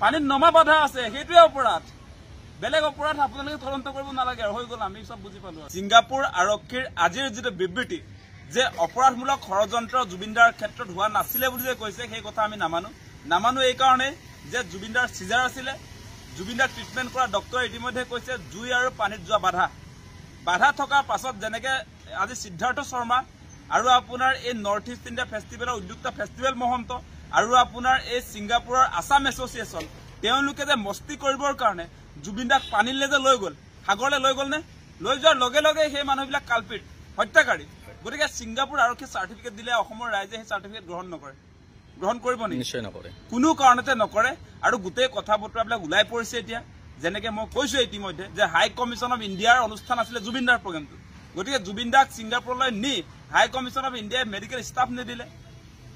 পানীত নমা বাধা আছে, সেইটোৱে অপৰাধ। বেলেগ অপৰাধ আপোনালোকে তদন্ত কৰিব নালাগে আৰু হৈ গ'ল, আমি চব বুজি পালো। ছিংগাপুৰ আৰক্ষীৰ আজিৰ যিটো বিবৃতি যে অপৰাধমূলক ষড়যন্ত্ৰ জুবিনদাৰ ক্ষেত্ৰত হোৱা নাছিলে বুলি যে কৈছে, সেই কথা আমি নামানো এই কাৰণেই যে জুবিনদাৰ চিজাৰ আছিলে। জুবিনদাৰ ট্ৰিটমেণ্ট কৰা ডক্টৰে ইতিমধ্যে কৈছে জুই আৰু পানীত যোৱা বাধা থকাৰ পাছত যেনেকে আজি সিদ্ধাৰ্থ শৰ্মা আৰু আপোনাৰ এই নৰ্থ ইষ্ট ইণ্ডিয়া ফেষ্টিভেলৰ উদ্যোক্তা ফেষ্টিভেল মহন্ত আৰু আপোনাৰ এই ছিংগাপুৰৰ আছাম এছ'চিয়েশ্যন তেওঁলোকে যে মস্তি কৰিবৰ কাৰণে জুবিনদাক পানীলৈ যে লৈ গ'ল, সাগৰলৈ লৈ গ'ল নে? লৈ যোৱাৰ লগে লগে সেই মানুহবিলাক কালপিত, হত্যাকাৰী। গতিকে ছিংগাপুৰ আৰক্ষী চাৰ্টিফিকেট দিলে অসমৰ ৰাইজে সেই চাৰ্টিফিকেট গ্ৰহণ কৰিব নেকি? নিশ্চয় নকৰে, কোনো কাৰণতে নকৰে। আৰু গোটেই কথা বতৰাবিলাক ওলাই পৰিছে এতিয়া। যেনেকে মই কৈছো ইতিমধ্যে যে হাই কমিশ্যন অফ ইণ্ডিয়াৰ অনুষ্ঠান আছিলে জুবিনদাৰ প্ৰগ্ৰেমটো। গতিকে জুবিনদাক ছিংগাপুৰলৈ নি হাই কমিশ্যন অফ ইণ্ডিয়াই মেডিকেল ষ্টাফ নিদিলে।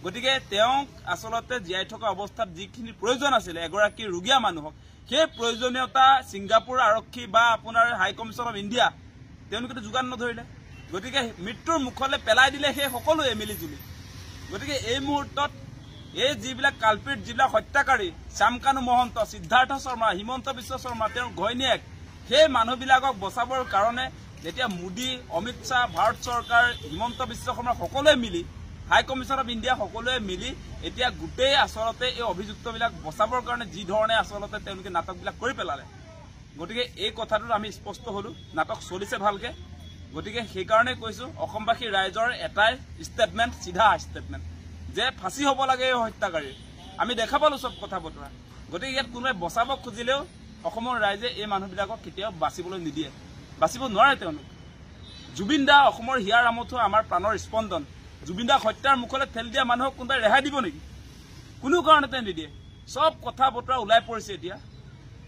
গতিকে তেওঁক আচলতে জীয়াই থকা অৱস্থাত যিখিনি প্ৰয়োজন আছিলে এগৰাকী ৰোগীয়া মানুহক, সেই প্ৰয়োজনীয়তা ছিংগাপুৰ আৰক্ষী বা আপোনাৰ হাই কমিশ্যন অফ ইণ্ডিয়া তেওঁলোকেতো যোগান নধৰিলে। গতিকে মৃত্যুৰ মুখলৈ পেলাই দিলে সেই সকলোৱে মিলিজুলি। গতিকে এই মুহূৰ্তত এই যিবিলাক কালপিত, যিবিলাক হত্যাকাৰী, শ্যামকানু মহন্ত, সিদ্ধাৰ্থ শৰ্মা, হিমন্ত বিশ্ব শৰ্মা, তেওঁৰ ঘৈণীয়েক, সেই মানুহবিলাকক বচাবৰ কাৰণে যেতিয়া মোদী, অমিত শ্বাহ, ভাৰত চৰকাৰ, হিমন্ত বিশ্ব শৰ্মা সকলোৱে মিলি, হাই কমিশ্যন অফ ইণ্ডিয়া সকলোৱে মিলি এতিয়া গোটেই আচলতে এই অভিযুক্তবিলাক বচাবৰ কাৰণে যি ধৰণে আচলতে তেওঁলোকে নাটকবিলাক কৰি পেলালে। গতিকে এই কথাটোত আমি স্পষ্ট হলো, নাটক চলিছে ভালকে। গতিকে সেইকাৰণে কৈছো অসমবাসী ৰাইজৰ এটাই ষ্টেটমেণ্ট, চিধা ষ্টেটমেণ্ট যে ফাঁচি হ'ব লাগে এই হত্যাকাৰীৰ। আমি দেখা পালো চব কথা বতৰা। গতিকে ইয়াত কোনোবাই বচাব খুজিলেও অসমৰ ৰাইজে এই মানুহবিলাকক কেতিয়াও বাচিবলৈ নিদিয়ে, বাচিব নোৱাৰে তেওঁলোক। জুবিন দা অসমৰ হিয়াৰ আমঠু, আমাৰ প্ৰাণৰ স্পন্দন। জুবিন দাক হত্যাৰ মুখলৈ ঠেলি দিয়া মানুহক কোনোবাই ৰেহাই দিব নেকি? কোনো কাৰণতে নিদিয়ে। চব কথা বতৰা ওলাই পৰিছে এতিয়া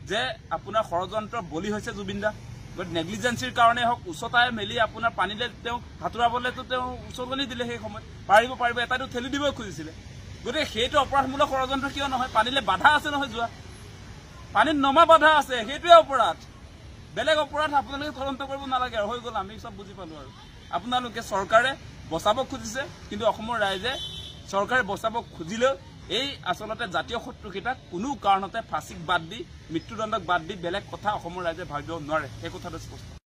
যে আপোনাৰ ষড়যন্ত্ৰৰ বলি হৈছে জুবিন দা। গতিকে নেগলিজেঞ্চিৰ কাৰণে হওক, উচ্চতাই মেলি আপোনাৰ পানীলৈ তেওঁক সাঁতোৰাবলৈতো তেওঁ উচলনি দিলে। সেই সময়ত পাৰিব এটাইতো ঠেলি দিবই খুজিছিলে। গতিকে সেইটো অপৰাধমূলক ষড়যন্ত্ৰ কিয় নহয়? পানীলৈ বাধা আছে নহয় যোৱা, পানীত নমা বাধা আছে, সেইটোৱে অপৰাধ। বেলেগ অপৰাধ আপোনালোকে তদন্ত কৰিব নালাগে আৰু হৈ গ'ল, আমি চব বুজি পালো। আৰু আপোনালোকে চৰকাৰে বচাব খুজিছে, কিন্তু অসমৰ ৰাইজে চৰকাৰে বচাব খুজিলেও এই আচলতে জাতীয় শত্ৰুকেইটাক কোনো কাৰণতে ফাঁচিক বাদ দি, মৃত্যুদণ্ডক বাদ দি বেলেগ কথা অসমৰ ৰাইজে ভাবিব নোৱাৰে। সেই কথাটো স্পষ্ট।